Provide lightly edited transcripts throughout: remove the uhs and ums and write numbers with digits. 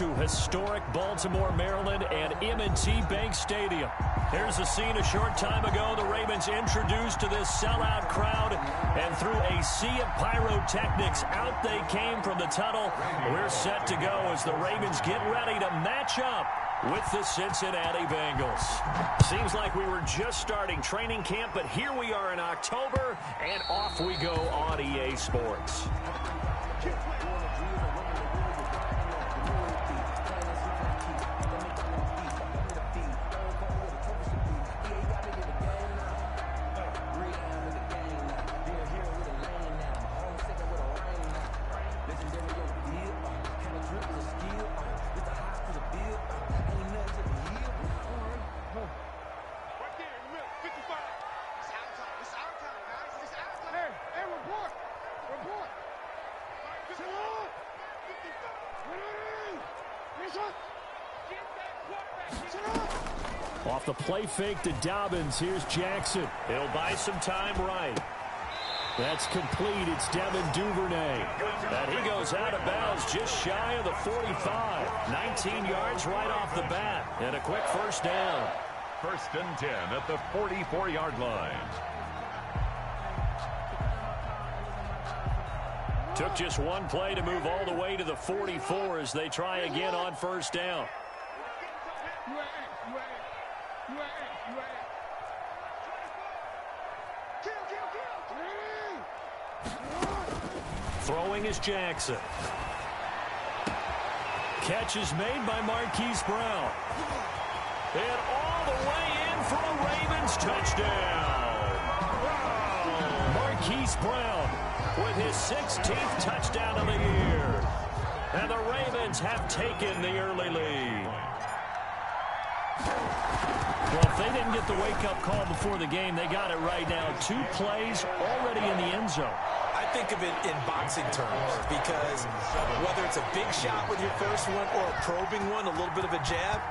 to historic Baltimore, Maryland, and M&T Bank Stadium. Here's a scene a short time ago. The Ravens introduced to this sellout crowd, and through a sea of pyrotechnics, out they came from the tunnel. We're set to go as the Ravens get ready to match up with the Cincinnati Bengals. Seems like we were just starting training camp, but here we are in October, and off we go on EA Sports. Off the play fake to Dobbins. Here's Jackson. He'll buy some time right. That's complete. It's Devin Duvernay. And he goes out of bounds just shy of the 45. 19 yards right off the bat. And a quick first down. 1st and 10 at the 44-yard line. Took just one play to move all the way to the 44 as they try again on first down. Throwing is Jackson. Catch is made by Marquise Brown. And all the way in for a Ravens touchdown. Marquise Brown with his 16th touchdown of the year. And the Ravens have taken the early lead. Well, if they didn't get the wake-up call before the game, they got it right now. 2 plays already in the end zone. I think of it in boxing terms because whether it's a big shot with your first one or a probing one, a little bit of a jab,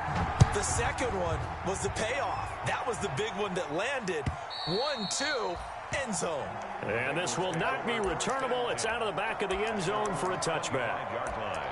the second one was the payoff. That was the big one that landed. 1-2, end zone. And this will not be returnable. It's out of the back of the end zone for a touchback. 5-yard line.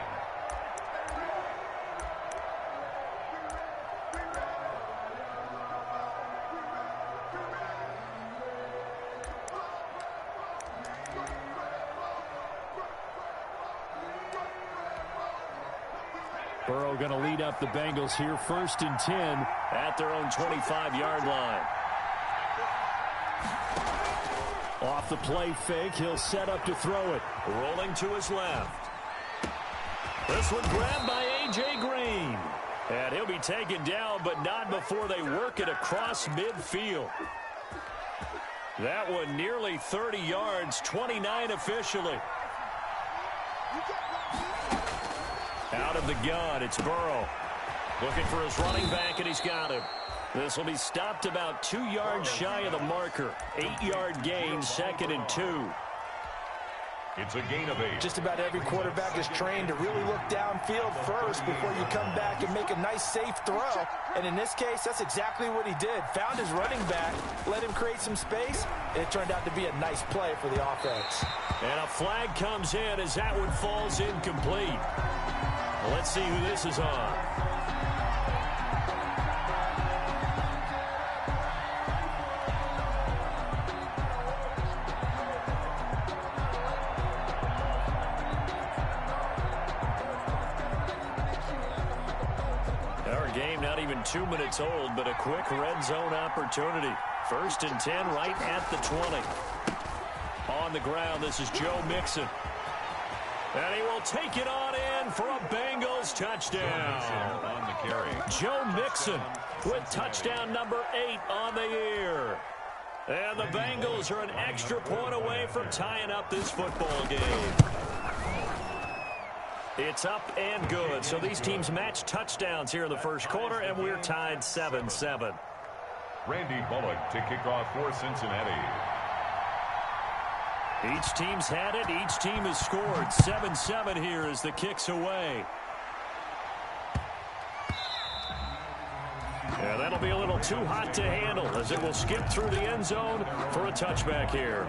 Burrow going to lead up the Bengals here, 1st and 10 at their own 25-yard line. Off the play fake, he'll set up to throw it. Rolling to his left. This one grabbed by A.J. Green. And he'll be taken down, but not before they work it across midfield. That one nearly 30 yards, 29 officially. Out of the gun, it's Burrow. Looking for his running back, and he's got him. This will be stopped about 2 yards shy of the marker. 8-yard gain, 2nd and 2. It's a gain of 8. Just about every quarterback is trained to really look downfield first before you come back and make a nice, safe throw. And in this case, that's exactly what he did. Found his running back, let him create some space, and it turned out to be a nice play for the offense. And a flag comes in as that one falls incomplete. Let's see who this is on. Our game not even 2 minutes old, but a quick red zone opportunity. 1st and 10 right at the 20. On the ground, this is Joe Mixon. And he will take it on in for a Bengals touchdown. On the carry. Joe Mixon with touchdown number 8 on the year. And the Bengals are an extra point away from tying up this football game. It's up and good. So these teams match touchdowns here in the 1st quarter, and we're tied 7-7. Randy Bullock to kick off for Cincinnati. Each team's had it. Each team has scored. 7-7 here as the kick's away. And that'll be a little too hot to handle as it will skip through the end zone for a touchback here.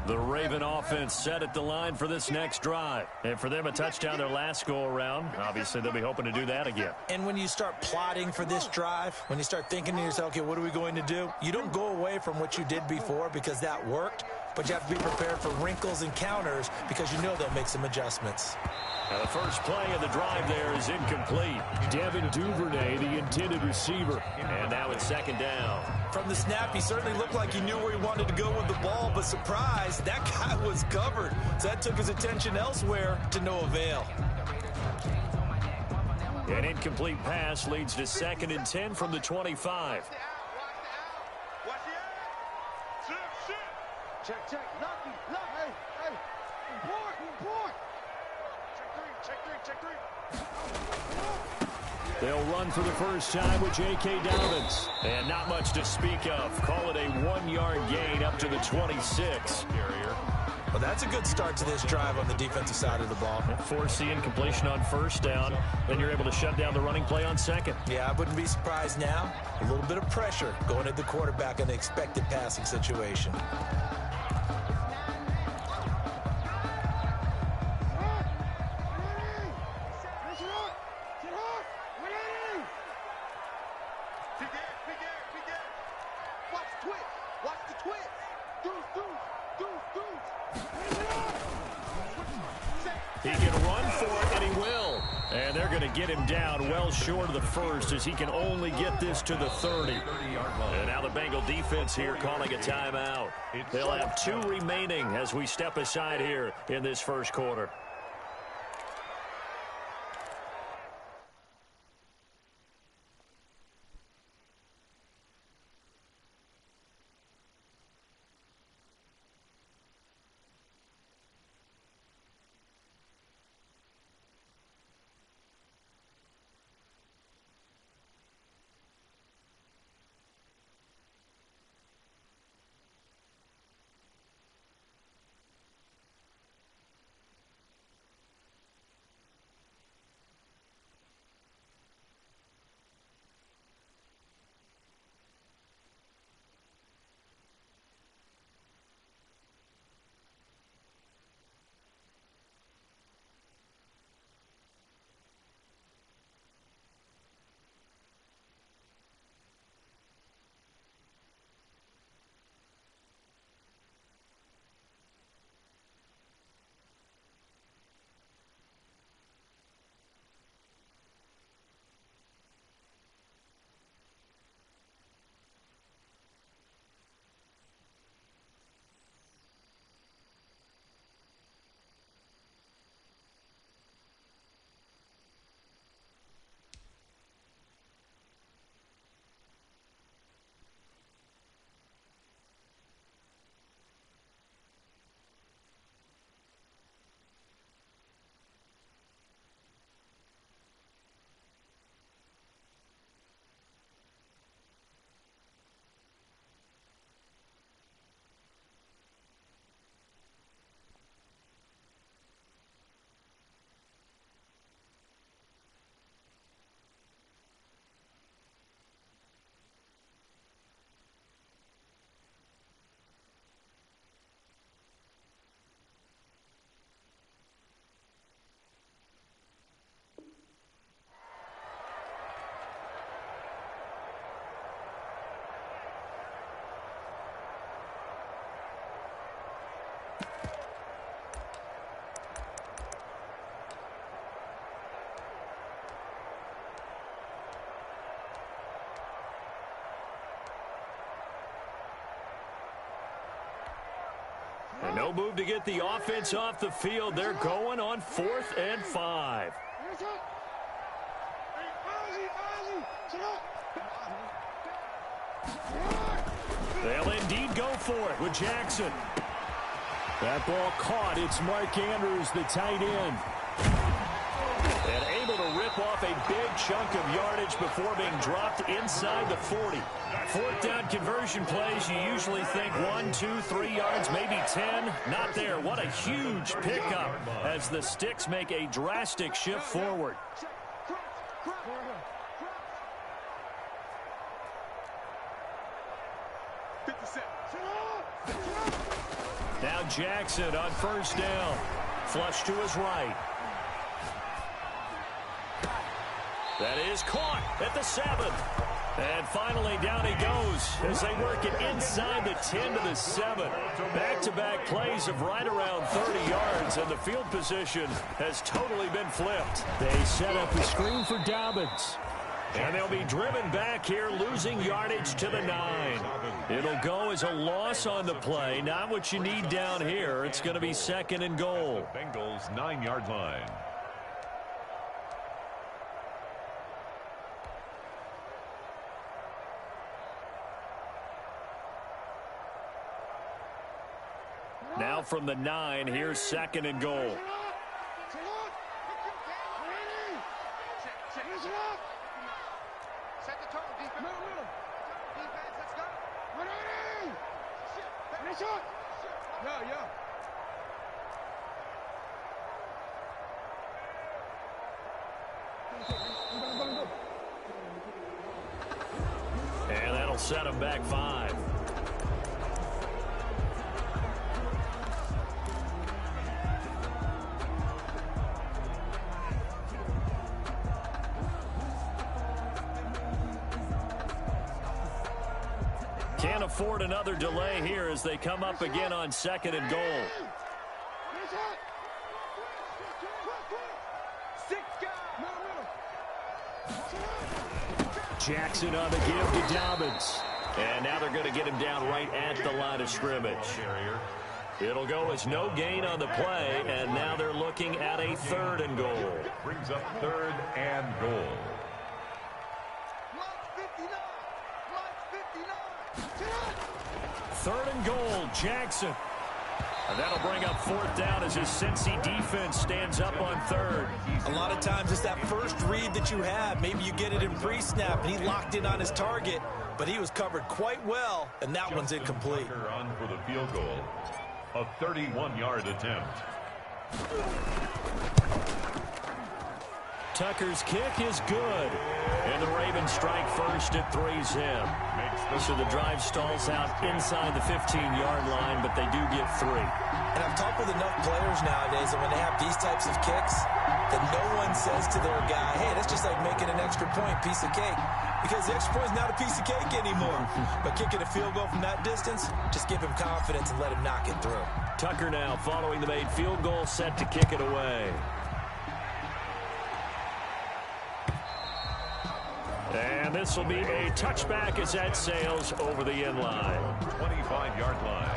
The Raven offense set at the line for this next drive. And for them, a touchdown their last go-around. Obviously, they'll be hoping to do that again. And when you start plotting for this drive, when you start thinking to yourself, okay, what are we going to do? You don't go away from what you did before because that worked, but you have to be prepared for wrinkles and counters because you know they'll make some adjustments. Now the first play of the drive there is incomplete. Devin Duvernay, the intended receiver. And now it's second down. From the snap, he certainly looked like he knew where he wanted to go with the ball, but surprise, that guy was covered. So that took his attention elsewhere to no avail. An incomplete pass leads to 2nd and 10 from the 25. Check, check, lucky, hey, report. Check three. They'll run for the first time with J.K. Dobbins. And not much to speak of. Call it a 1-yard gain up to the 26. Well, that's a good start to this drive on the defensive side of the ball. Force the incompletion on first down. Then you're able to shut down the running play on second. Yeah, I wouldn't be surprised now. A little bit of pressure going at the quarterback in the expected passing situation. He can run for it, and he will. And they're going to get him down well short of the first as he can only get this to the 30. And now the Bengal defense here calling a timeout. They'll have 2 remaining as we step aside here in this first quarter. And no move to get the offense off the field. They're going on 4th and 5. They'll indeed go for it with Jackson. That ball caught. It's Mark Andrews, the tight end. And able to rip off a big chunk of yardage before being dropped inside the 40. 4th down conversion plays, you usually think 1, 2, 3 yards, maybe 10. Not there. What a huge pickup as the Sticks make a drastic shift forward. Now Jackson on first down. Flush to his right. That is caught at the 7. And finally down he goes as they work it inside the 10 to the 7. Back-to-back plays of right around 30 yards, and the field position has totally been flipped. They set up the screen for Dobbins. And they'll be driven back here, losing yardage to the 9. It'll go as a loss on the play. Not what you need down here. It's going to be 2nd and goal. Bengals 9-yard line. Now from the 9, here's 2nd and goal. Set the tone, defense. Defense, let's go. Ready! Finish up! Yeah. And that'll set him back 5. Can't afford another delay here as they come up again on 2nd and goal. Jackson on the give to Dobbins. And now they're going to get him down right at the line of scrimmage. It'll go as no gain on the play, and now they're looking at a 3rd and goal. Brings up 3rd and goal. 3rd and goal, Jackson. And that'll bring up 4th down as his Cincy defense stands up on 3rd. A lot of times it's that first read that you have. Maybe you get it in pre-snap, and he locked in on his target, but he was covered quite well, and that one's incomplete. On for the field goal. A 31-yard attempt. Tucker's kick is good. And the Ravens strike first at 3's him. So the drive stalls out inside the 15-yard line, but they do get 3. And I've talked with enough players nowadays that when they have these types of kicks, that no one says to their guy, hey, that's just like making an extra point, piece of cake. Because the extra point is not a piece of cake anymore. But kicking a field goal from that distance, just give him confidence and let him knock it through. Tucker now following the made field goal, set to kick it away. And this will be a touchback as that sails over the end line. 25-yard line.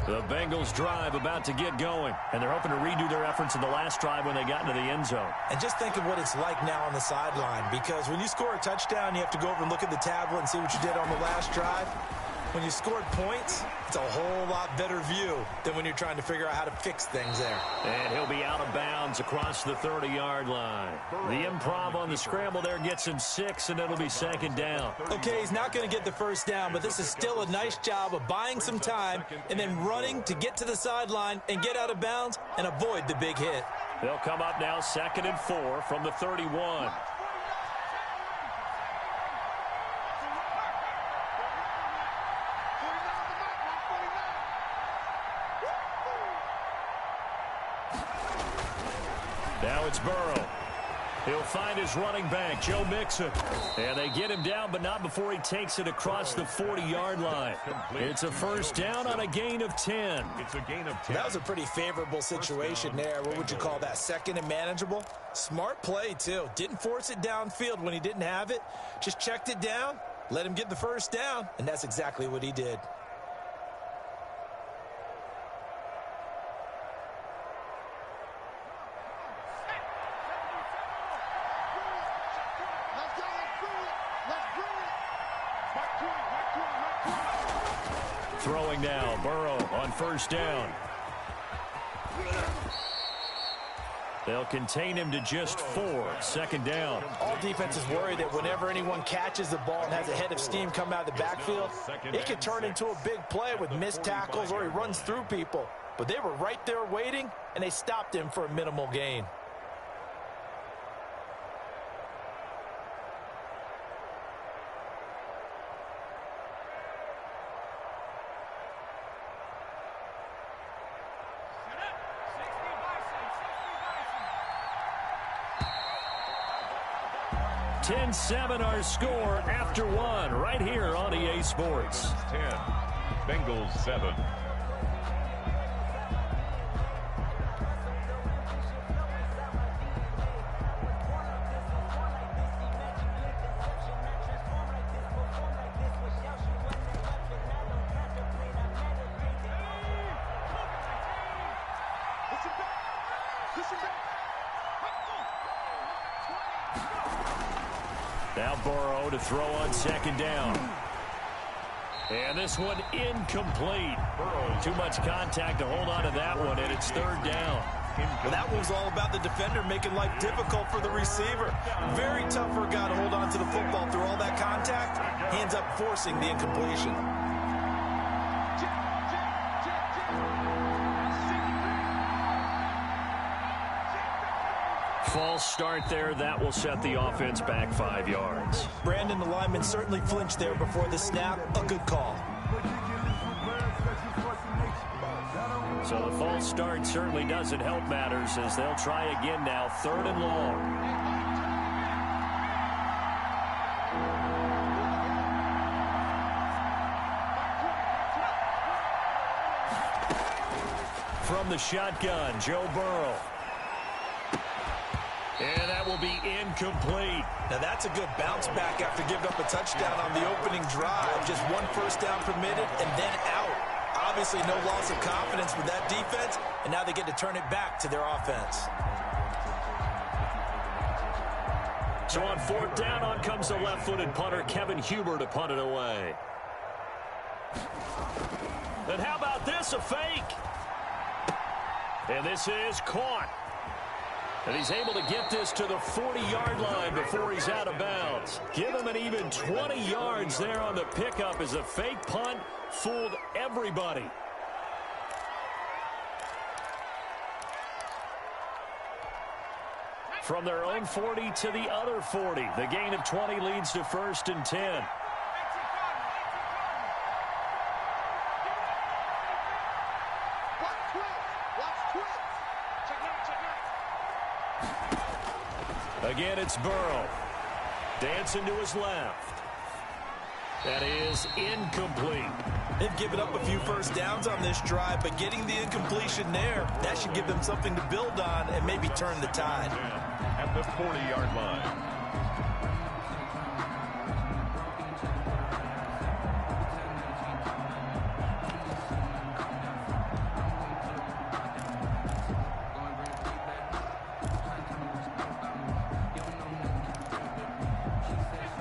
The Bengals drive about to get going, and they're hoping to redo their efforts in the last drive when they got into the end zone. And just think of what it's like now on the sideline, because when you score a touchdown, you have to go over and look at the tablet and see what you did on the last drive. When you scored points, it's a whole lot better view than when you're trying to figure out how to fix things there. And he'll be out of bounds across the 30-yard line. The improv on the scramble there gets him 6, and it'll be 2nd down. Okay, he's not going to get the first down, but this is still a nice job of buying some time and then running to get to the sideline and get out of bounds and avoid the big hit. They'll come up now 2nd and 4 from the 31. Now it's Burrow. He'll find his running back, Joe Mixon. And they get him down, but not before he takes it across the 40-yard line. It's a first down on a gain of 10. It's a gain of 10. That was a pretty favorable situation there. What would you call that? 2nd and manageable? Smart play, too. Didn't force it downfield when he didn't have it. Just checked it down, let him get the first down, and that's exactly what he did. Throwing now, Burrow on first down. They'll contain him to just 4. 2nd down. All defenses worry that whenever anyone catches the ball and has a head of steam come out of the backfield, it could turn into a big play with missed tackles or he runs through people. But they were right there waiting, and they stopped him for a minimal gain. 10-7 our score after one right here on EA Sports. 10, Bengals 7. Now Burrow to throw on second down. And this one incomplete. Too much contact to hold on to that one, and it's third down. Well, that one was all about the defender making life difficult for the receiver. Very tough for a guy to hold on to the football through all that contact. He ends up forcing the incompletion. False start there. That will set the offense back 5 yards. Brandon, the lineman certainly flinched there before the snap. A good call. So the false start certainly doesn't help matters as they'll try again now. 3rd and long. From the shotgun, Joe Burrow. And that will be incomplete. Now that's a good bounce back after giving up a touchdown on the opening drive. Just 1 first down permitted and then out. Obviously no loss of confidence with that defense, and now they get to turn it back to their offense. So on 4th down, on comes the left-footed punter, Kevin Huber, to punt it away. And how about this, a fake? And this is caught. And he's able to get this to the 40-yard line before he's out of bounds. Give him an even 20 yards there on the pickup as a fake punt fooled everybody. From their own 40 to the other 40. The gain of 20 leads to 1st and 10. Again, it's Burrow. Dancing to his left. That is incomplete. They've given up a few first downs on this drive, but getting the incompletion there, that should give them something to build on and maybe turn the tide. At the 40-yard line.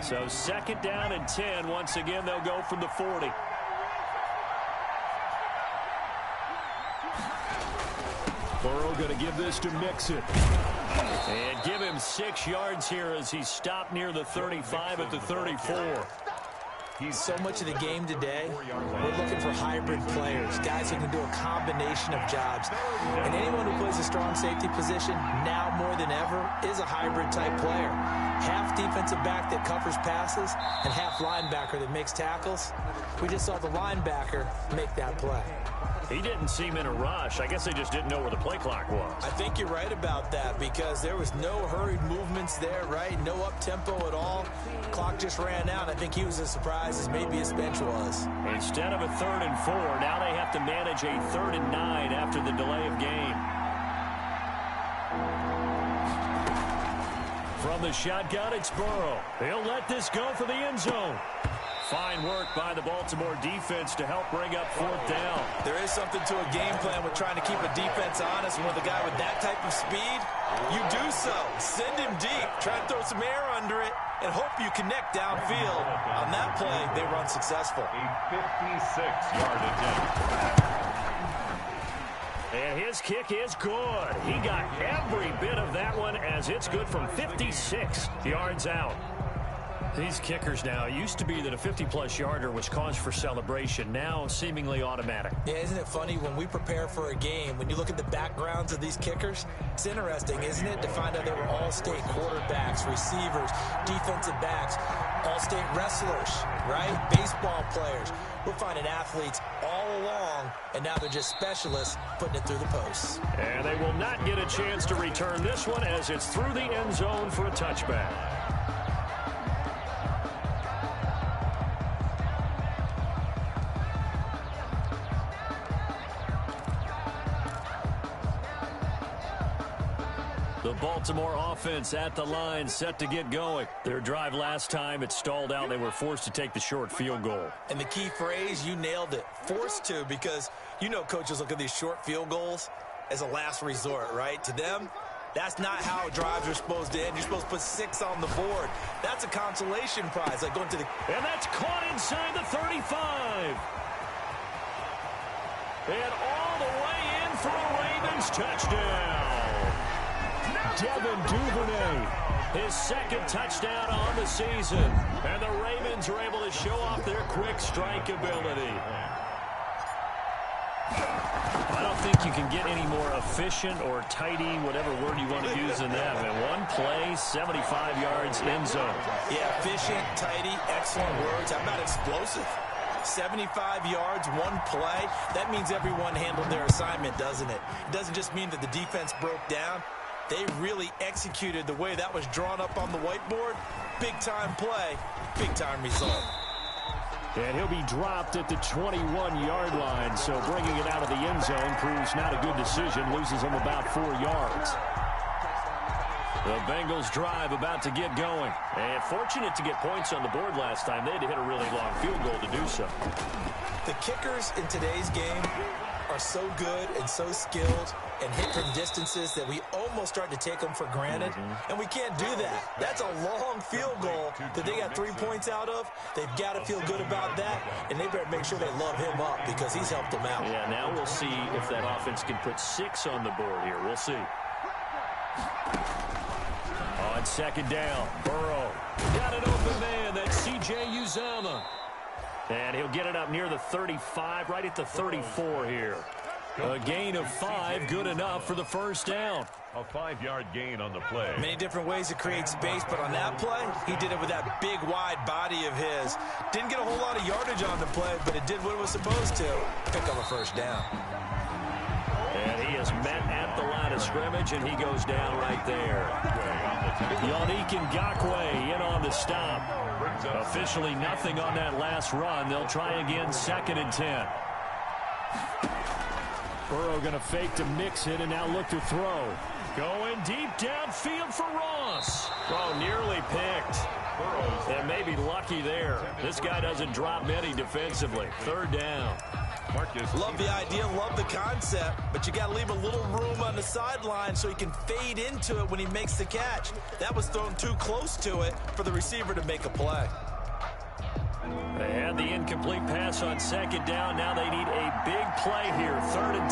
So 2nd down and 10. Once again, they'll go from the 40. Burrow going to give this to Mixon. And give him 6 yards here as he's stopped near the 35 at the 34. So much of the game today, we're looking for hybrid players, guys who can do a combination of jobs. And anyone who plays a strong safety position, now more than ever, is a hybrid type player. Half defensive back that covers passes and half linebacker that makes tackles. We just saw the linebacker make that play. He didn't seem in a rush. I guess they just didn't know where the play clock was. I think you're right about that because there was no hurried movements there, right? No up-tempo at all. Clock just ran out. I think he was as surprised as maybe his bench was. Instead of a 3rd and 4, now they have to manage a 3rd and 9 after the delay of game. From the shotgun, it's Burrow. He'll let this go for the end zone. Fine work by the Baltimore defense to help bring up 4th down. There is something to a game plan with trying to keep a defense honest. With a guy with that type of speed, you do so. Send him deep. Try to throw some air under it and hope you connect downfield. On that play, they were unsuccessful. A 56-yard attempt. And his kick is good. He got every bit of that one as it's good from 56 yards out. These kickers now, it used to be that a 50-plus yarder was cause for celebration. Now, seemingly automatic. Yeah, isn't it funny when we prepare for a game, when you look at the backgrounds of these kickers, it's interesting, isn't it, to find out they were all-state quarterbacks, receivers, defensive backs, all-state wrestlers, right? Baseball players. We're finding athletes all along, and now they're just specialists putting it through the posts. And they will not get a chance to return this one as it's through the end zone for a touchback. The Baltimore offense at the line, set to get going. Their drive last time, it stalled out. They were forced to take the short field goal. And the key phrase, you nailed it, forced to, because you know coaches look at these short field goals as a last resort, right? To them, that's not how drives are supposed to end. You're supposed to put 6 on the board. That's a consolation prize, like going to the... And that's caught inside the 35. And all the way in for a Ravens touchdown. Devin Duvernay, his second touchdown on the season. And the Ravens are able to show off their quick strike ability. I don't think you can get any more efficient or tidy, whatever word you want to use in that. And one play, 75 yards, end zone. Yeah, efficient, tidy, excellent words. How about explosive? 75 yards, one play. That means everyone handled their assignment, doesn't it? It doesn't just mean that the defense broke down. They really executed the way that was drawn up on the whiteboard. Big-time play, big-time result. And he'll be dropped at the 21-yard line, so bringing it out of the end zone proves not a good decision, loses him about 4 yards. The Bengals drive about to get going. And fortunate to get points on the board last time. They had to hit a really long field goal to do so. The kickers in today's game are so good and so skilled and hit from distances that we almost start to take them for granted. And we can't do that. That's a long field goal that they got 3 points out of. They've got to feel good about that, and they better make sure they love him up because he's helped them out. Yeah, now we'll see if that offense can put 6 on the board here. We'll see. On second down, Burrow got an open man. That's C.J. Uzomah. And he'll get it up near the 35, right at the 34 here. A gain of 5, good enough for the first down. A 5-yard gain on the play. Many different ways to create space, but on that play, he did it with that big, wide body of his. Didn't get a whole lot of yardage on the play, but it did what it was supposed to. Pick up a first down. And he is met at the line of scrimmage, and he goes down right there. Yannick Ngakoue in on the stop. Officially nothing on that last run. They'll try again, 2nd and 10. Burrow going to fake to mix it and now look to throw. Going deep downfield for Ross. Oh, nearly picked. And maybe lucky there. This guy doesn't drop many defensively. 3rd down. Love the idea, love the concept, but you got to leave a little room on the sideline so he can fade into it when he makes the catch. That was thrown too close to it for the receiver to make a play. They had the incomplete pass on 2nd down. Now they need a big play here, 3rd and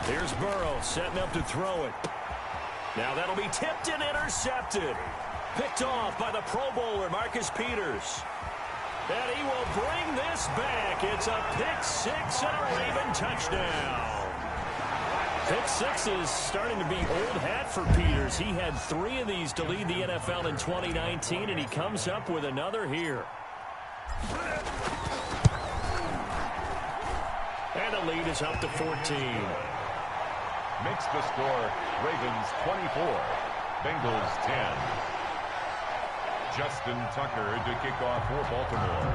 10. Here's Burrow setting up to throw it. Now that'll be tipped and intercepted. Picked off by the Pro Bowler, Marcus Peters. And he will bring this back. It's a pick 6 and a Raven touchdown. Pick 6 is starting to be old hat for Peters. He had 3 of these to lead the NFL in 2019, and he comes up with another here. And the lead is up to 14. Makes the score Ravens 24, Bengals 10. Justin Tucker to kick off for Baltimore.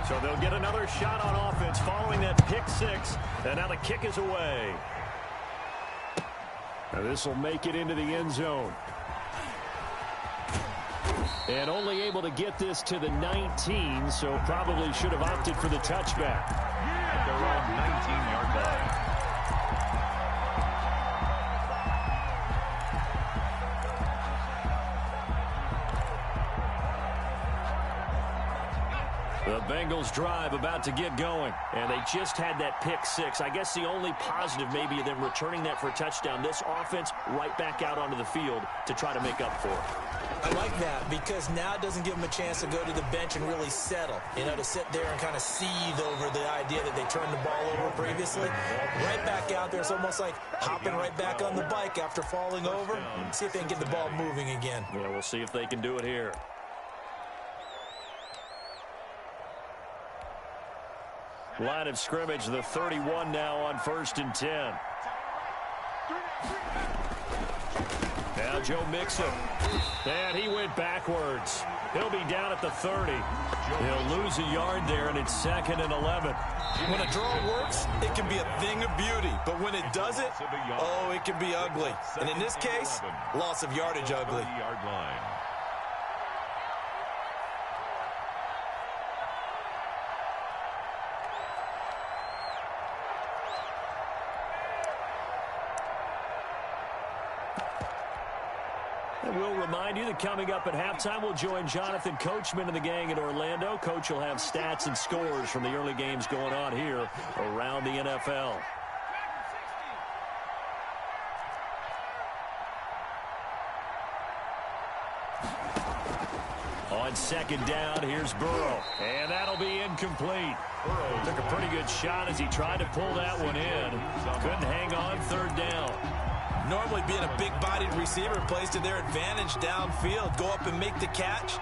So they'll get another shot on offense following that pick 6. And now the kick is away. Now this will make it into the end zone. And only able to get this to the 19, so probably should have opted for the touchback. At their own 19-yard line. The Bengals drive about to get going. And they just had that pick 6. I guess the only positive maybe of them returning that for a touchdown. This offense right back out onto the field to try to make up for it. I like that because now it doesn't give them a chance to go to the bench and really settle. You know, to sit there and kind of seethe over the idea that they turned the ball over previously. Right back out there. It's almost like hopping right back on the bike after falling over. See if they can get the ball moving again. Yeah, we'll see if they can do it here. Line of scrimmage, the 31 now on 1st and 10. Now Joe Mixon. And he went backwards. He'll be down at the 30. He'll lose a yard there, and it's 2nd and 11. When a draw works, it can be a thing of beauty. But when it doesn't, oh, it can be ugly. And in this case, loss of yardage ugly. And we'll remind you that coming up at halftime, we'll join Jonathan Coachman and the gang in Orlando. Coach will have stats and scores from the early games going on here around the NFL. On 2nd down, here's Burrow. And that'll be incomplete. Burrow took a pretty good shot as he tried to pull that one in. Couldn't hang on 3rd down. Normally being a big-bodied receiver plays to their advantage downfield. Go up and make the catch,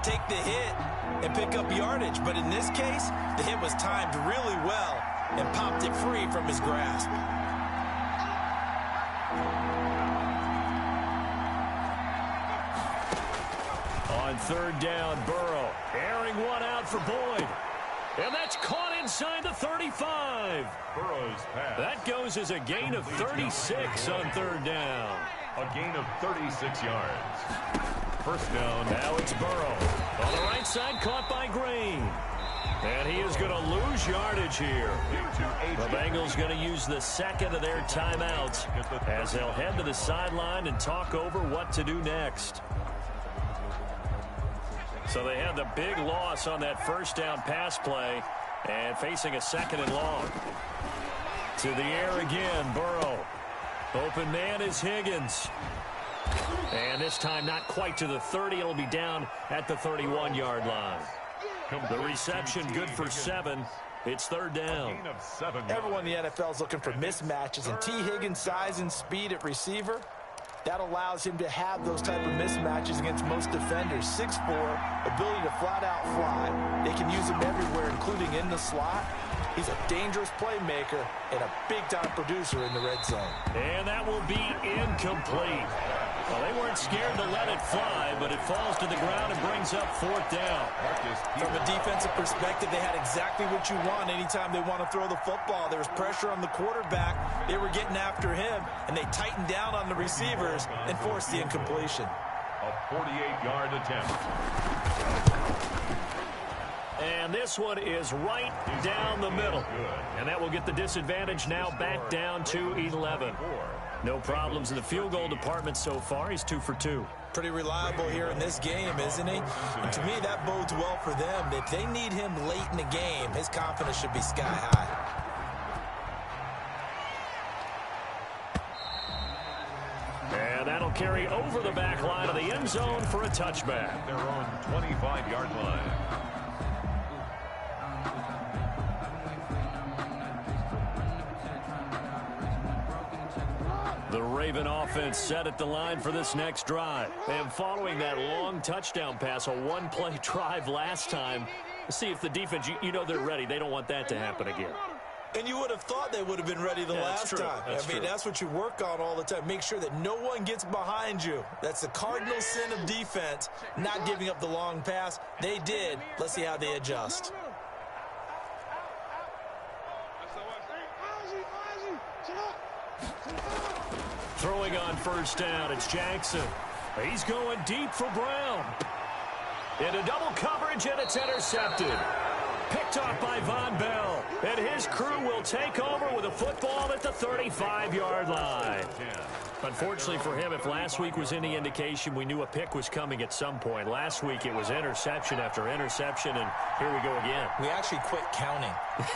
take the hit, and pick up yardage. But in this case, the hit was timed really well and popped it free from his grasp. On 3rd down, Burrow airing one out for Boyd. And that's caught inside the 35. Burrow's pass. That goes as a gain of 36 on 3rd down. A gain of 36 yards. 1st down. Now it's Burrow. On the right side, caught by Green. And he is going to lose yardage here. The Bengals going to use the 2nd of their timeouts as they'll head to the sideline and talk over what to do next. So they had the big loss on that 1st down pass play and facing a 2nd and long. To the air again, Burrow. Open man is Higgins. And this time not quite to the 30. It'll be down at the 31-yard line. The reception good for 7. It's 3rd down. Everyone in the NFL is looking for mismatches, and T. Higgins' size and speed at receiver, that allows him to have those type of mismatches against most defenders. 6'4", ability to flat-out fly. They can use him everywhere, including in the slot. He's a dangerous playmaker and a big-time producer in the red zone. And that will be incomplete. Well, they weren't scared to let it fly, but it falls to the ground and brings up 4th down. From a defensive perspective, they had exactly what you want anytime they want to throw the football. There was pressure on the quarterback. They were getting after him, and they tightened down on the receivers and forced the incompletion. A 48-yard attempt. And this one is right down the middle. And that will get the disadvantage now back down to 11. No problems in the field goal department so far. He's 2 for 2. Pretty reliable here in this game, isn't he? And to me, that bodes well for them. If they need him late in the game, his confidence should be sky high. And that'll carry over the back line of the end zone for a touchback. Their own 25-yard line. The Raven offense set at the line for this next drive. And following that long touchdown pass, a one-play drive last time, see if the defense, you know they're ready. They don't want that to happen again. And you would have thought they would have been ready the last time. That's what you work on all the time. Make sure that no one gets behind you. That's the cardinal sin of defense, not giving up the long pass. They did. Let's see how they adjust. Throwing on 1st down, it's Jackson. He's going deep for Brown. Into double coverage, and it's intercepted. Picked off by Von Bell. And his crew will take over with a football at the 35-yard line. Unfortunately for him, if last week was any indication, we knew a pick was coming at some point. Last week it was interception after interception, and here we go again. We actually quit counting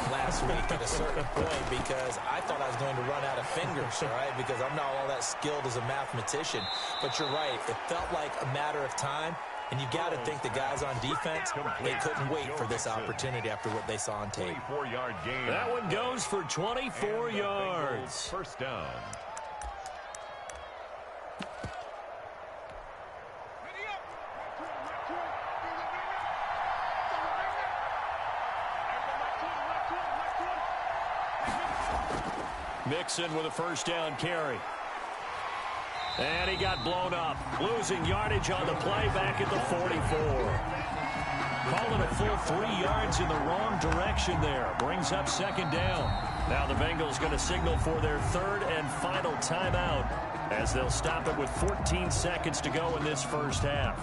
last week at a certain point because I thought I was going to run out of fingers, all right, because I'm not all that skilled as a mathematician. But you're right. It felt like a matter of time. And you got to think the guys on defense, they couldn't wait for this opportunity after what they saw on tape. 24-yard gain. That one goes for 24 yards. 1st down. Mixon with a 1st down carry. And he got blown up, losing yardage on the play back at the 44. Calling a full 3 yards in the wrong direction there. Brings up second down. Now the Bengals going to signal for their third and final timeout as they'll stop it with 14 seconds to go in this first half.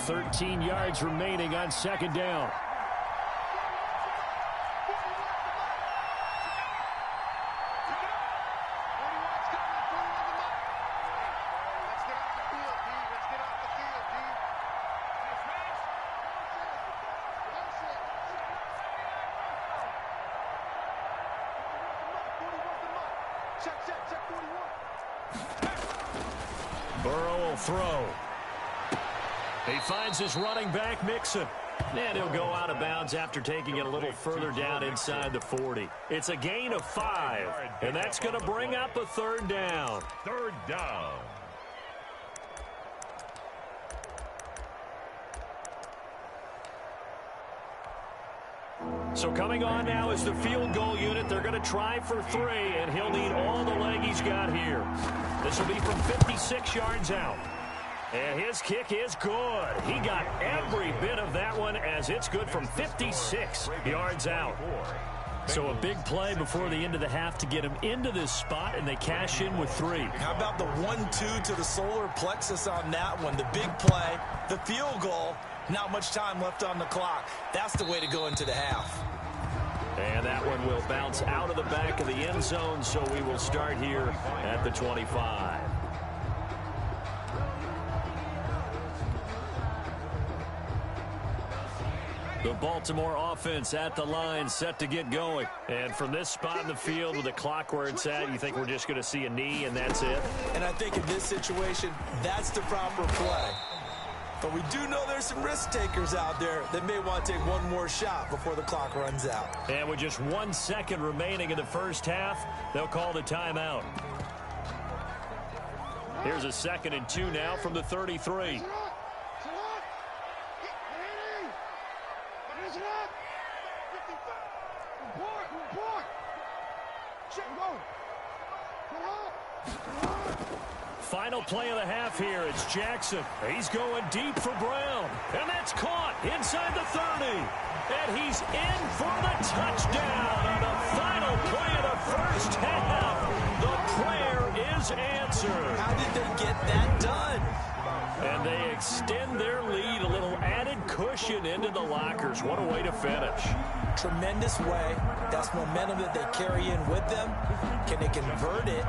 13 yards remaining on second down. Burrow will throw. He finds his running back, Mixon. And he'll go out of bounds after taking it a little further down inside the 40. It's a gain of 5, and that's going to bring up a third down. Third down. So coming on now is the field goal unit. They're going to try for 3, and he'll need all the leg he's got here. This will be from 56 yards out. And his kick is good. He got every bit of that one as it's good from 56 yards out. So a big play before the end of the half to get him into this spot, and they cash in with 3. How about the 1-2 to the solar plexus on that one? The big play, the field goal, not much time left on the clock. That's the way to go into the half. And that one will bounce out of the back of the end zone, so we will start here at the 25. The Baltimore offense at the line, set to get going. And from this spot in the field with the clock where it's at, you think we're just going to see a knee and that's it? And I think in this situation, that's the proper play. But we do know there's some risk takers out there that may want to take one more shot before the clock runs out. And with just 1 second remaining in the first half, they'll call the timeout. Here's a 2nd and 2 now from the 33. Final play of the half here. It's Jackson. He's going deep for Brown. And that's caught inside the 30. And he's in for the touchdown on the final play of the first half. The prayer is answered. How did they get that done? And they extend their lead, a little added cushion into the lockers. What a way to finish. Tremendous way. That's momentum that they carry in with them. Can they convert it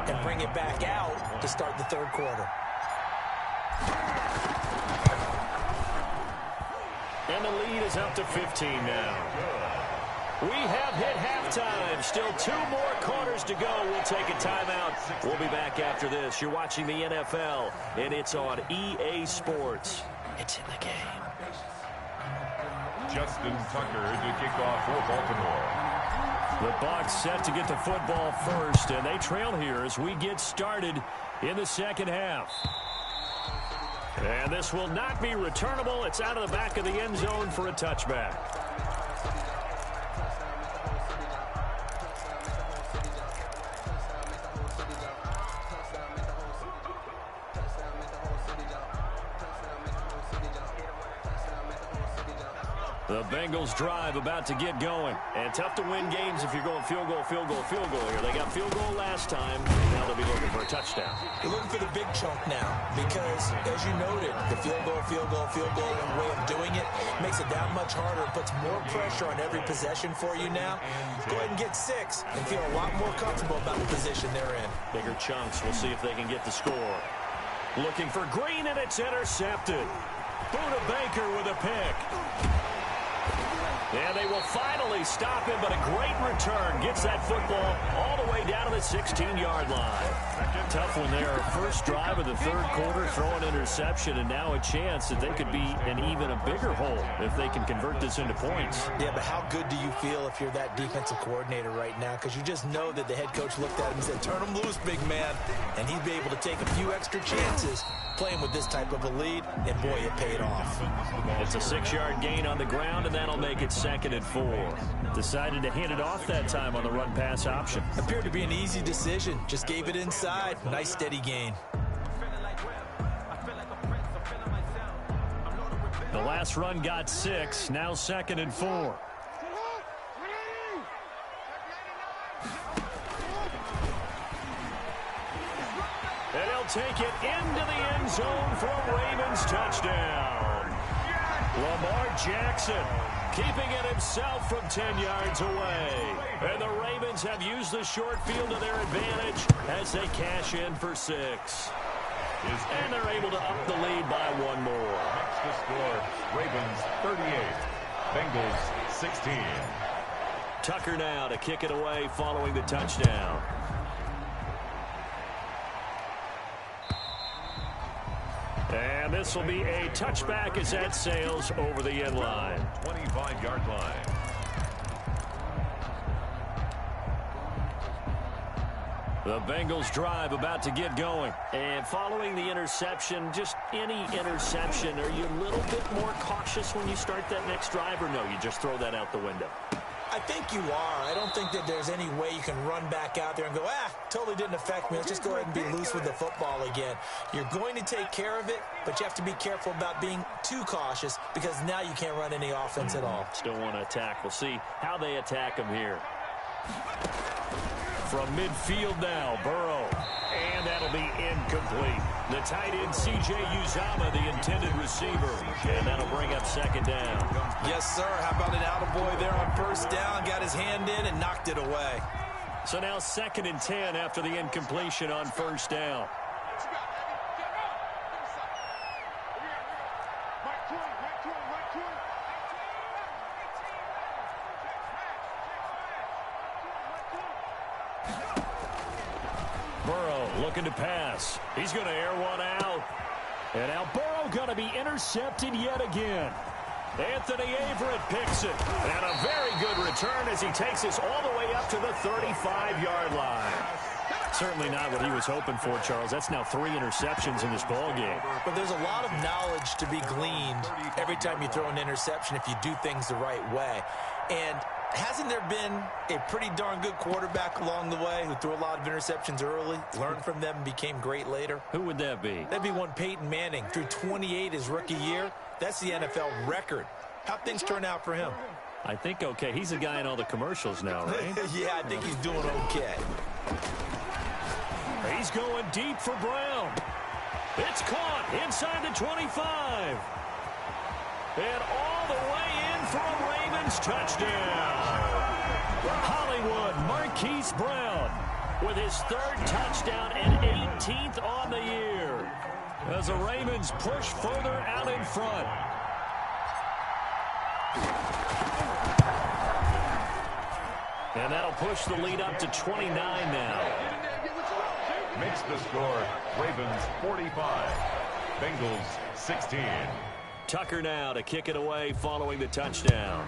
and bring it back out to start the third quarter? And the lead is up to 15 now. We have hit halftime. Still 2 more quarters to go. We'll take a timeout. We'll be back after this. You're watching the NFL, and it's on EA Sports. It's in the game. Justin Tucker to kick off for Baltimore. The Bucs set to get the football first, and they trail here as we get started in the second half. And this will not be returnable. It's out of the back of the end zone for a touchback. The Bengals drive about to get going. And tough to win games if you're going field goal, field goal, field goal here. They got field goal last time. Now they'll be looking for a touchdown. They're looking for the big chunk now because, as you noted, the field goal, one way of doing it makes it that much harder. It puts more pressure on every possession for you now. Go ahead and get 6 and feel a lot more comfortable about the position they're in. Bigger chunks. We'll see if they can get the score. Looking for Green, and it's intercepted. Buda Baker with a pick. And they will finally stop him, but a great return gets that football all the way down to the 16-yard line. Tough one there. First drive of the third quarter, throw an interception, and now a chance that they could be in even a bigger hole if they can convert this into points. Yeah, but how good do you feel if you're that defensive coordinator right now? Because you just know that the head coach looked at him and said, turn him loose, big man. And he'd be able to take a few extra chances, playing with this type of a lead, and boy, it paid off. It's a 6-yard gain on the ground, and that'll make it 2nd and 4. Decided to hand it off that time on the run-pass option. Appeared to be an easy decision. Just gave it inside. Nice, steady gain. The last run got 6. Now 2nd and 4. And he'll take it into the end zone for a Ravens touchdown. Lamar Jackson keeping it himself from 10 yards away. And the Ravens have used the short field to their advantage as they cash in for 6. And they're able to up the lead by 1 more. That's the score. Ravens 38, Bengals 16. Tucker now to kick it away following the touchdown. And this will be a touchback as that sails over the end line. 25-yard line. The Bengals drive about to get going. And following the interception, just any interception, are you a little bit more cautious when you start that next drive, or no, you just throw that out the window? I think you are. I don't think that there's any way you can run back out there and go, totally didn't affect me. Let's just go ahead and be loose with the football again. You're going to take care of it, but you have to be careful about being too cautious because now you can't run any offense at all. Still want to attack. We'll see how they attack him here. From midfield now, Burrow. And that'll be incomplete. The tight end, C.J. Uzomah, the intended receiver. And that'll bring up 2nd down. Yes, sir. How about an attaboy there on 1st down? Got his hand in and knocked it away. So now 2nd and 10 after the incompletion on 1st down. Burrow looking to pass. He's going to air one out. And now Burrow going to be intercepted yet again. Anthony Averett picks it. And a very good return as he takes us all the way up to the 35-yard line. Certainly not what he was hoping for, Charles. That's now 3 interceptions in this ball game. But there's a lot of knowledge to be gleaned every time you throw an interception if you do things the right way. And hasn't there been a pretty darn good quarterback along the way who threw a lot of interceptions early, learned from them, and became great later? Who would that be? That'd be one Peyton Manning. Threw 28 his rookie year. That's the NFL record. How'd things turn out for him? I think okay. He's a guy in all the commercials now, right? Yeah, I think he's doing okay. He's going deep for Brown. It's caught inside the 25. And all the way in for a Ravens touchdown. Hollywood Marquise Brown with his 3rd touchdown and 18th on the year as the Ravens push further out in front. And that'll push the lead up to 29 now. Makes the score. Ravens 45, Bengals 16. Tucker now to kick it away following the touchdown.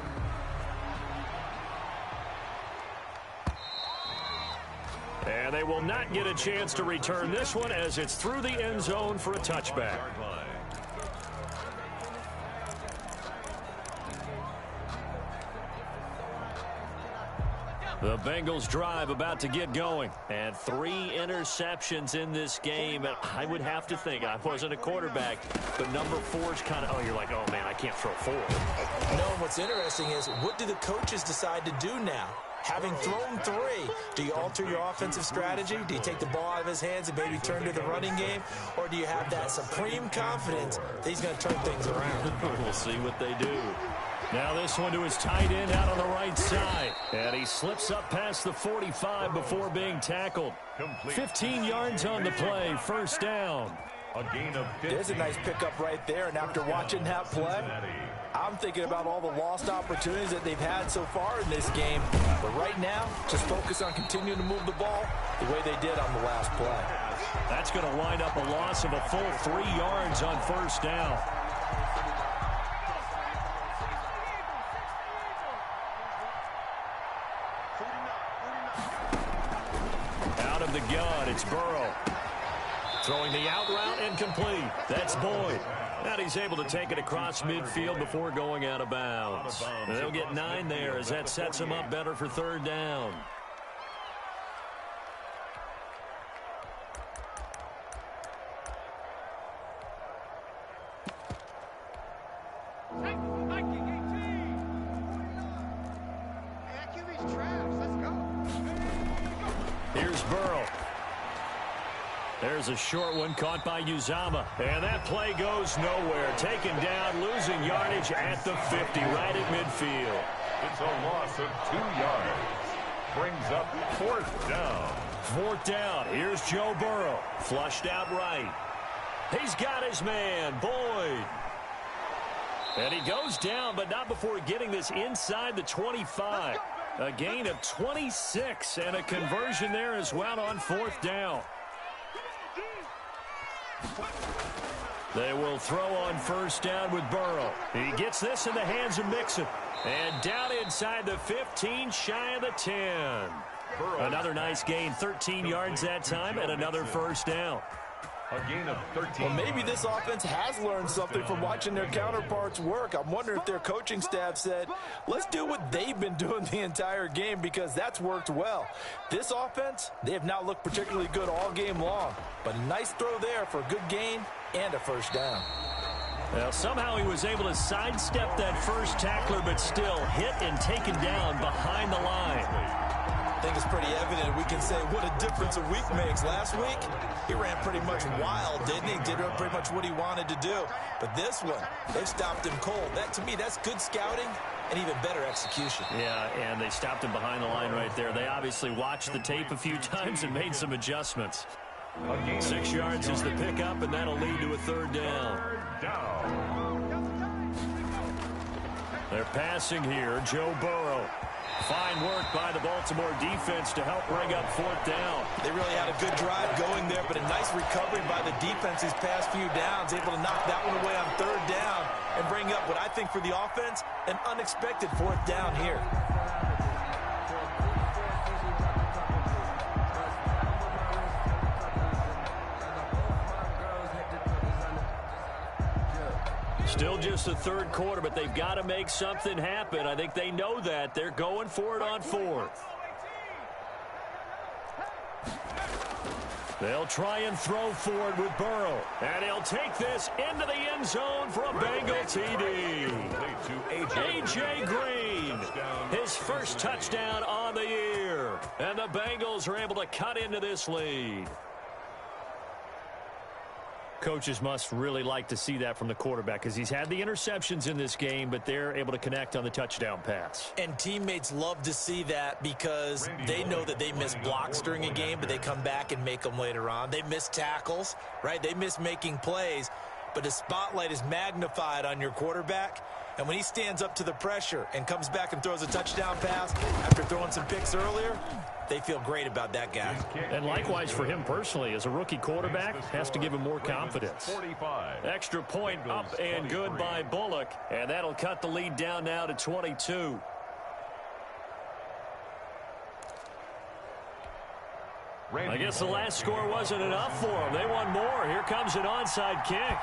And they will not get a chance to return this one as it's through the end zone for a touchback. The Bengals drive about to get going. And 3 interceptions in this game. And I would have to think, I wasn't a quarterback, but number 4 is kind of, you're like, oh, man, I can't throw 4. No, what's interesting is, what do the coaches decide to do now? Having thrown 3, do you alter your offensive strategy? Do you take the ball out of his hands and maybe turn to the running game? Or do you have that supreme confidence that he's going to turn things around? We'll see what they do. Now this one to his tight end out on the right side. And he slips up past the 45 before being tackled. 15 yards on the play, 1st down. A gain of 50. There's a nice pickup right there, and after watching that play, I'm thinking about all the lost opportunities that they've had so far in this game. But right now, just focus on continuing to move the ball the way they did on the last play. That's going to wind up a loss of a full 3 yards on 1st down. Out of the gun, it's Burrow. Throwing the out route and complete. That's Boyd. And he's able to take it across midfield before going out of bounds. And they'll get 9 there as that sets them up better for third down. Here's Burrow. There's a short one caught by Uzama. And that play goes nowhere. Taken down, losing yardage at the 50, right at midfield. It's a loss of 2 yards. Brings up 4th down. 4th down. Here's Joe Burrow. Flushed out right. He's got his man, Boyd. And he goes down, but not before getting this inside the 25. A gain of 26 and a conversion there as well on 4th down. They will throw on 1st down with Burrow. He gets this in the hands of Mixon. And down inside the 15, shy of the 10. Another nice gain, 13 yards that time, and another 1st down. A gain of 13. Well, maybe this offense has learned something from watching their counterparts work. I'm wondering if their coaching staff said, let's do what they've been doing the entire game, because that's worked well. This offense, they have not looked particularly good all game long. But a nice throw there for a good gain and a 1st down. Well, somehow he was able to sidestep that first tackler, but still hit and taken down behind the line. I think it's pretty evident. We can say what a difference a week makes. Last week, he ran pretty much wild, didn't he? Did pretty much what he wanted to do. But this one, they stopped him cold. That, to me, that's good scouting and even better execution. Yeah, and they stopped him behind the line right there. They obviously watched the tape a few times and made some adjustments. 6 yards is the pickup, and that'll lead to a 3rd down. They're passing here. Joe Burrow. Fine work by the Baltimore defense to help bring up 4th down. They really had a good drive going there, but a nice recovery by the defense these past few downs, able to knock that one away on 3rd down and bring up what I think for the offense, an unexpected 4th down here. Still just the 3rd quarter, but they've got to make something happen. I think they know that. They're going for it on 4th. They'll try and throw forward with Burrow. And he'll take this into the end zone for a Bengal TD. A.J. Green, his first touchdown on the year. And the Bengals are able to cut into this lead. Coaches must really like to see that from the quarterback, because he's had the interceptions in this game, but they're able to connect on the touchdown pass. And teammates love to see that, because they know that they miss blocks during a game, but they come back and make them later on. They miss tackles, right? They miss making plays, but the spotlight is magnified on your quarterback. And when he stands up to the pressure and comes back and throws a touchdown pass after throwing some picks earlier, they feel great about that guy. And likewise for him personally, as a rookie quarterback, has to give him more confidence. 45. Extra point up and good by Bullock, and that'll cut the lead down now to 22. I guess the last score wasn't enough for them. They want more. Here comes an onside kick.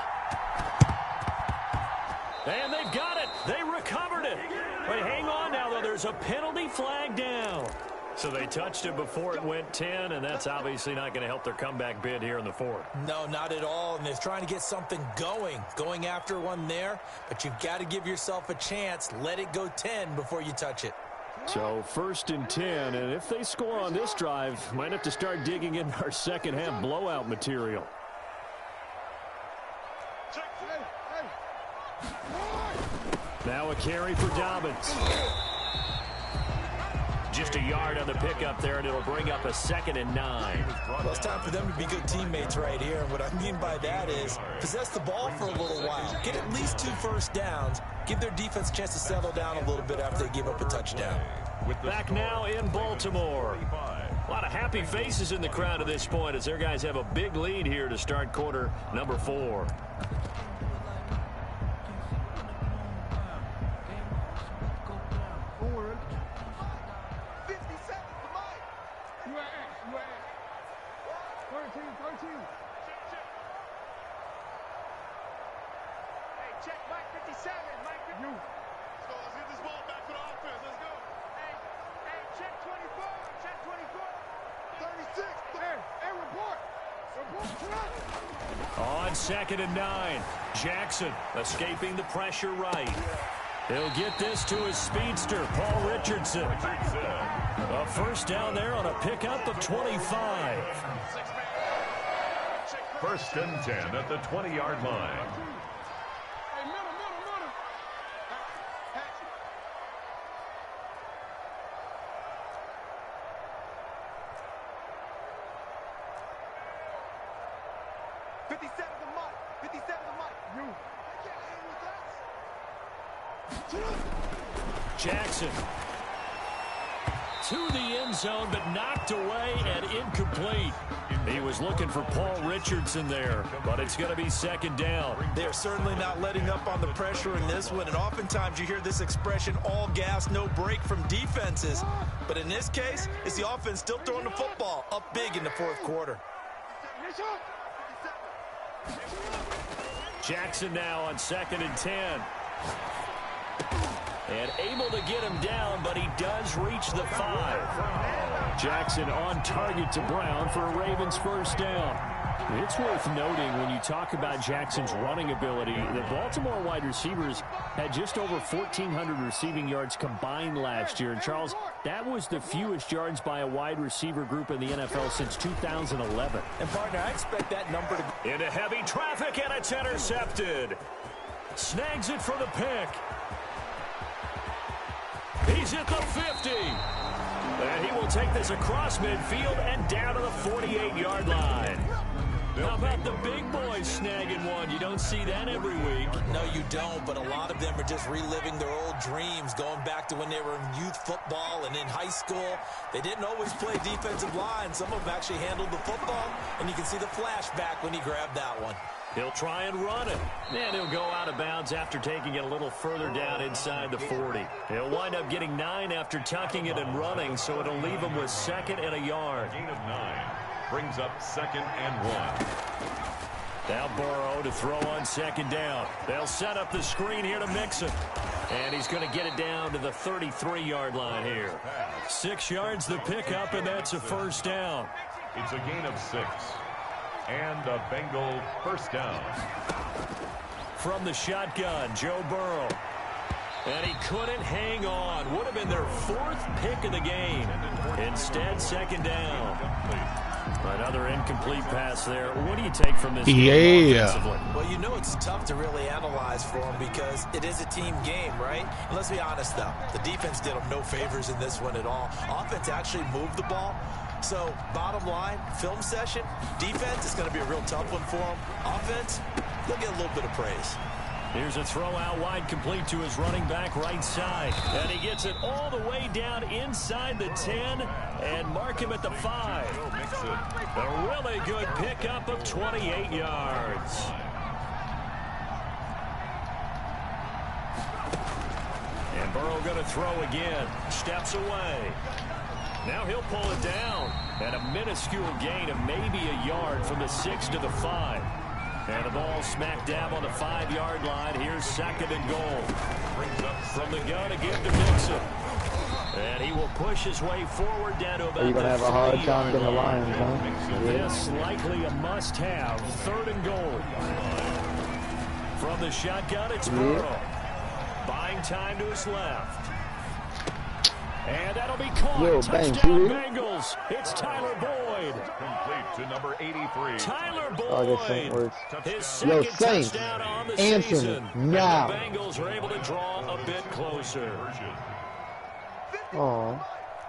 And they've got it. They recovered it. But hang on now, though. There's a penalty flag down. So they touched it before it went 10, and that's obviously not going to help their comeback bid here in the 4th. No, not at all, and they're trying to get something going after one there, but you've got to give yourself a chance. Let it go 10 before you touch it. So 1st and 10, and if they score on this drive, might have to start digging in our second half blowout material. Now a carry for Dobbins. Just a yard on the pickup there, and it'll bring up a 2nd and 9. Well, it's time for them to be good teammates right here. And what I mean by that is possess the ball for a little while. Get at least 2 first downs. Give their defense a chance to settle down a little bit after they give up a touchdown. Back now in Baltimore. A lot of happy faces in the crowd at this point as their guys have a big lead here to start quarter number 4. 57, Mike. You. Let's go. Let's get this ball back to the offense. Let's go. Hey, check 24. Check 24. 36. Hey, report. On 2nd and 9, Jackson escaping the pressure right. He'll get this to his speedster, Paul Richardson. A first down there on a pickup of 25. 1st and 10 at the 20-yard line. Hey, middle. 57 the mic. 57 the mic. You. Jackson to the end zone, but knocked away and incomplete. He was looking for Paul Richardson there, but it's going to be 2nd down. They're certainly not letting up on the pressure in this one, and oftentimes you hear this expression, all gas, no break from defenses. But in this case, it's the offense still throwing the football up big in the 4th quarter. Jackson now on 2nd and 10. And able to get him down, but he does reach the 5. Jackson on target to Brown for a Ravens first down. It's worth noting when you talk about Jackson's running ability, the Baltimore wide receivers had just over 1,400 receiving yards combined last year. And, Charles, that was the fewest yards by a wide receiver group in the NFL since 2011. And, partner, I expect that number to... Into heavy traffic, and it's intercepted. Snags it for the pick. He's at the 50. And he will take this across midfield and down to the 48-yard line. How about the big boys snagging one? You don't see that every week. No, you don't, but a lot of them are just reliving their old dreams, going back to when they were in youth football and in high school. They didn't always play defensive line. Some of them actually handled the football, and you can see the flashback when he grabbed that one. He'll try and run it. And he'll go out of bounds after taking it a little further down inside the 40. He'll wind up getting 9 after tucking it and running, so it'll leave him with 2nd and a yard. Gain of 9 brings up 2nd and 1. Now Burrow to throw on 2nd down. They'll set up the screen here to Mixon. And he's going to get it down to the 33-yard line here. 6 yards the pickup, and that's a first down. It's a gain of 6. And a Bengal first down. From the shotgun, Joe Burrow. And he couldn't hang on. Would have been their 4th pick of the game. Instead, 2nd down. Another incomplete pass there. What do you take from this game offensively? Well, you know it's tough to really analyze for them because it is a team game, right? And let's be honest, though. The defense did them no favors in this one at all. Offense actually moved the ball. So, bottom line, film session, defense is going to be a real tough one for them. Offense, they'll get a little bit of praise. Here's a throw out wide, complete to his running back right side. And he gets it all the way down inside the 10 and mark him at the 5. A really good pickup of 28 yards. And Burrow going to throw again. Steps away. Now he'll pull it down. And a minuscule gain of maybe a yard from the 6 to the 5. And the ball smack dab on the 5-yard line. Here's 2nd and goal. From the gun again to Mixon. And he will push his way forward down to about You're going to have a hard time getting the Lions, huh? This likely a must-have. 3rd and goal. From the shotgun, it's Burrow. Buying time to his left. And that'll be caught. Touchdown Bengals. It's Tyler Boyd. Complete to number 83. Tyler Boyd. His Yo, second Saints, touchdown on the Anthony, season. now. And the Bengals are able to draw a bit closer. Oh.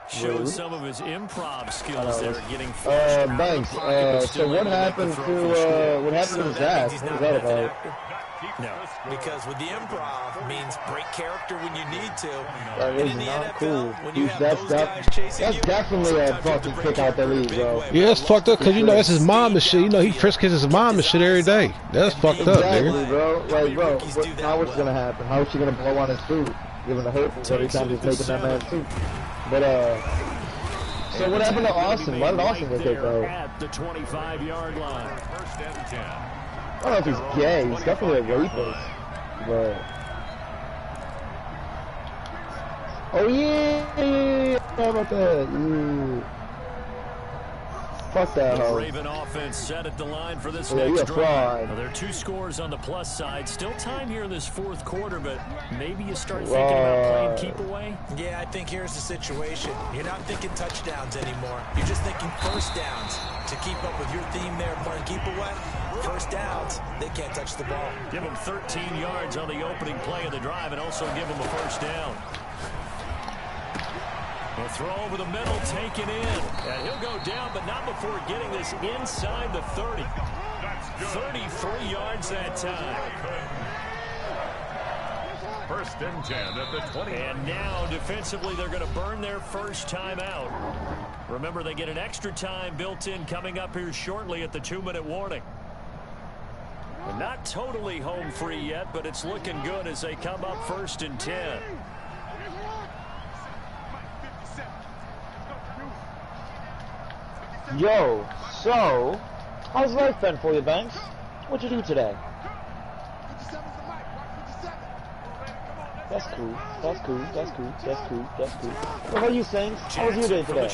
Shows some of his improv skills there, getting flushed out of the Banks, pocket, but so still what able to happened throw to for score. what happened to his ass? What was that about? No, because with the improv means break character when you need to. That And is in the not NFL, cool. when you Dude, have that's those guys chasing that's you, definitely a sometimes you have to fucking break kick out the character in a league, big bro. way. Yeah, it's fucked up because you know that's his mom and shit. You know he frisk kisses his mom and shit every day. That's fucked up, Exactly, nigga. bro. Like, bro, how it's gonna happen? How is she gonna blow on his food? Giving the hurtful every time he's making that man food. But so what happened to Austin? Why did Austin get kicked out? At the 25-yard line. First and 10. I don't know if he's gay. He's definitely a rapist. But oh yeah, how about that? Fuck that The hoe. Raven offense set at the line for this Yeah, you next a drive. fraud. Well, there are 2 scores on the plus side. Still time here in this 4th quarter, but maybe you start thinking about playing keep away. Yeah, I think here's the situation. You're not thinking touchdowns anymore. You're just thinking first downs. To keep up with your theme there, playing keep away, first downs, they can't touch the ball. Give them 13 yards on the opening play of the drive and also give them a first down. A throw over the middle, taken in. And he'll go down, but not before getting this inside the 30. 33 yards that time. First and 10 at the 20. And now, defensively, they're going to burn their first time out. Remember, they get an extra time built in coming up here shortly at the 2-minute warning. They're not totally home free yet, but it's looking good as they come up first and 10. Yo, so how's life been for you, Banks? What'd you do today? That's cool. That's cool. That's cool. That's cool. That's cool. What about you, Saints? How was your day today?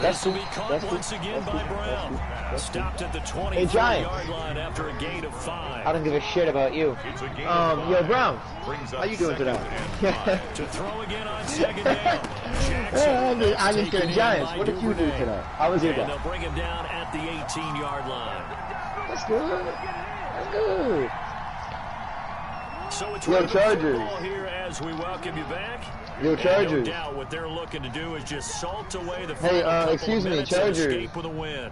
This will be caught once again by Brown. Stopped at the 24-yard line after a gain of 5. I don't give a shit about you. Yo, Brown, how you doing today? To throw again on second down. I just did Giants. What did you do today? How was your day? And they'll bring him down at the 18-yard line. That's good. That's good. So it's Yo, Chargers. Here as we welcome you back. Yo, Chargers. No doubt what they're looking to do is just salt away the hey, excuse me, Chargers. Escape with a win.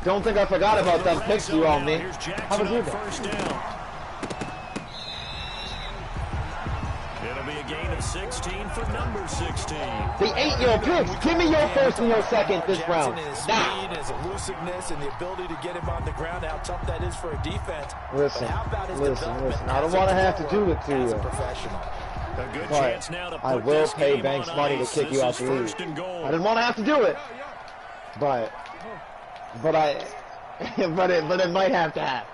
Don't think I forgot about them picks you on me. How was your day? First down. It'll be a gain of 16 for number 16. The 8-year picks. Give me your first and your second this round. His speed, his elusiveness, and the ability to get him on the ground, how tough that is for a defense. Listen. How about his I don't want to have to do it to you. A good But chance now to put I will this pay game Banks on money to ice. kick you out This the is league. first and goal. I didn't want to have to do it, but it might have to happen.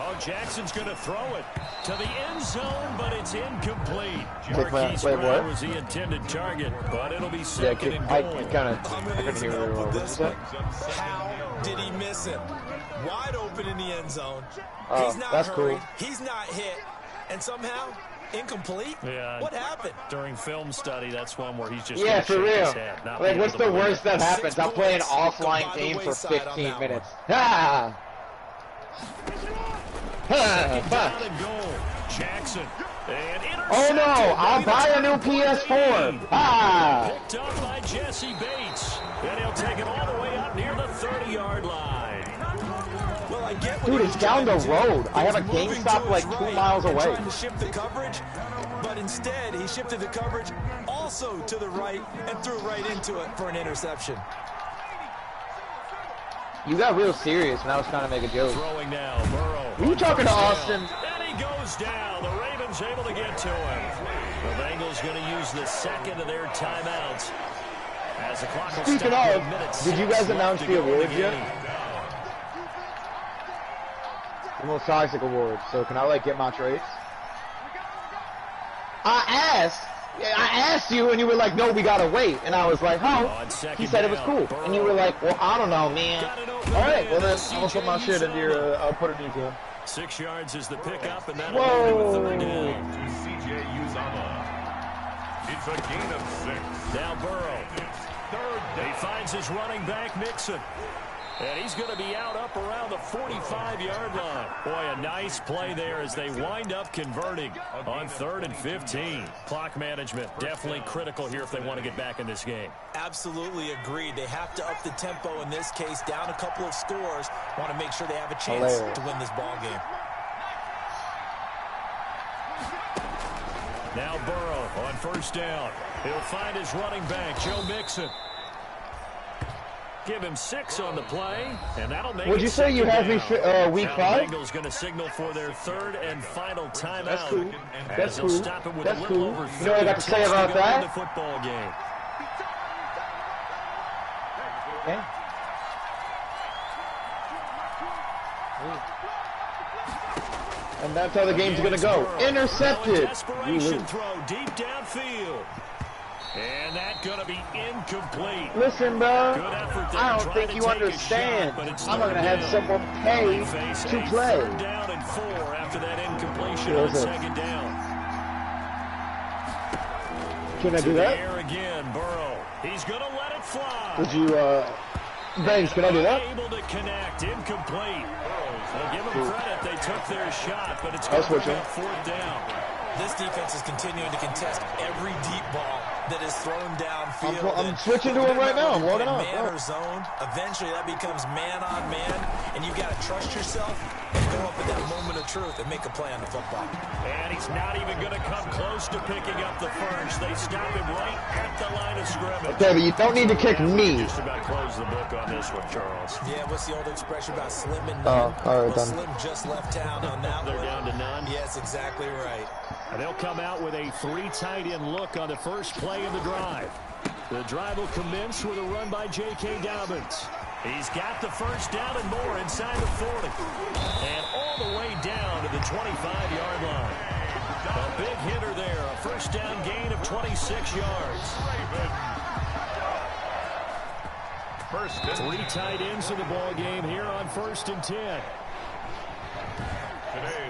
Oh, Jackson's going to throw it to the end zone, but it's incomplete. Wait, Marquise what? Brown was the intended target, but it'll be second and I goal. couldn't hear very well. What did you say? How did he miss him? Wide open in the end zone. Oh, He's not that's hurried. cool. He's not hit. And somehow, incomplete? Yeah. What happened? During film study, that's one where he's just Yeah, gonna for shake real. his head, not Like, be what's able the to worst that happens? 6 I'm playing points offline go by the game for wayside on 15 that minutes. one. Ha! Second Fuck. down and goal. Jackson. And Oh no! I'll buy a new PS4. Ah! picked up by Jesse Bates. And he'll take it all the way up near the 30-yard line. Well, I get what Dude, he it's was down trying the to do. road. I have a He was moving GameStop to like his 2 right miles and away. trying to shift the coverage, but instead he shifted the coverage also to the right and threw right into it for an interception. You got real serious when I was trying to make a joke. Throwing now, Burrow. Were you talking to Austin? And he goes down. The Ravens able to get to him. The Bengals going to use the second of their timeouts. As the clock will Speaking stop of, with minutes did you guys 6 announce left to the go in awards yet? game. The most toxic awards. So can I like get my trades? I asked you, and you were like, "No, we gotta wait." And I was like, "How?" He said it was cool, and you were like, "Well, I don't know, man." All right, well then I'm gonna put my shit into your. I'll put it in your. 6 yards is the pickup, and that'll Whoa. be a third down. To C.J. Uzama. It's a gain of 6. Now Burrow. Third He down. finds his running back, Mixon. And he's going to be out up around the 45-yard line. Boy, a nice play there as they wind up converting on 3rd and 15. Clock management definitely critical here if they want to get back in this game. Absolutely agreed. They have to up the tempo in this case, down a couple of scores. Want to make sure they have a chance to win this ball game. Now Burrow on first down. He'll find his running back, Joe Mixon. Give him 6 on the play, and that'll make Would it you say you have me week 5? Bengals going to signal for their 3rd and final timeout. That's cool. That's cool. Stop it with That's a little cool. over You know what I got to say about in that? the football game. Okay. And that's how the game's going to go. Intercepted. Desperation throw deep downfield. And that's going to be incomplete. Listen, bro. I don't Trying think to you take a understand. shot, but it's I'm going to have down. someone pay Face to a play. 3rd down and 4 after that incompletion Yeah, on that's it. 2nd down. Can I do To the that? air again, Burrow. He's going to let it fly. Would you, Banks, can I do that? Able to connect, incomplete. Well, give them credit, they took their shot, but it's going I'll to switch be him. 4th down. This defense is continuing to contest every deep ball that is thrown downfield. I'm switching to him right now. I'm logging on. Man or zone. Eventually, that becomes man on man, and you've got to trust yourself and go up at that moment of truth and make a play on the football. And he's not even going to come close to picking up the first. They stop him right at the line of scrimmage. Okay, but you don't need to kick me. Just about close the book on this one, Charles. Yeah, what's the old expression about slim and Oh, none? all right, Well, done. Slim just left town on that They're one. down to none. Yes, exactly right. And they'll come out with a 3 tight end look on the first play of the drive. The drive will commence with a run by J.K. Dobbins. He's got the first down and more inside the 40. And all the way down to the 25-yard line. A big hitter there. A first down gain of 26 yards. First and 3 tight ends in the ball game here on 1st and 10. today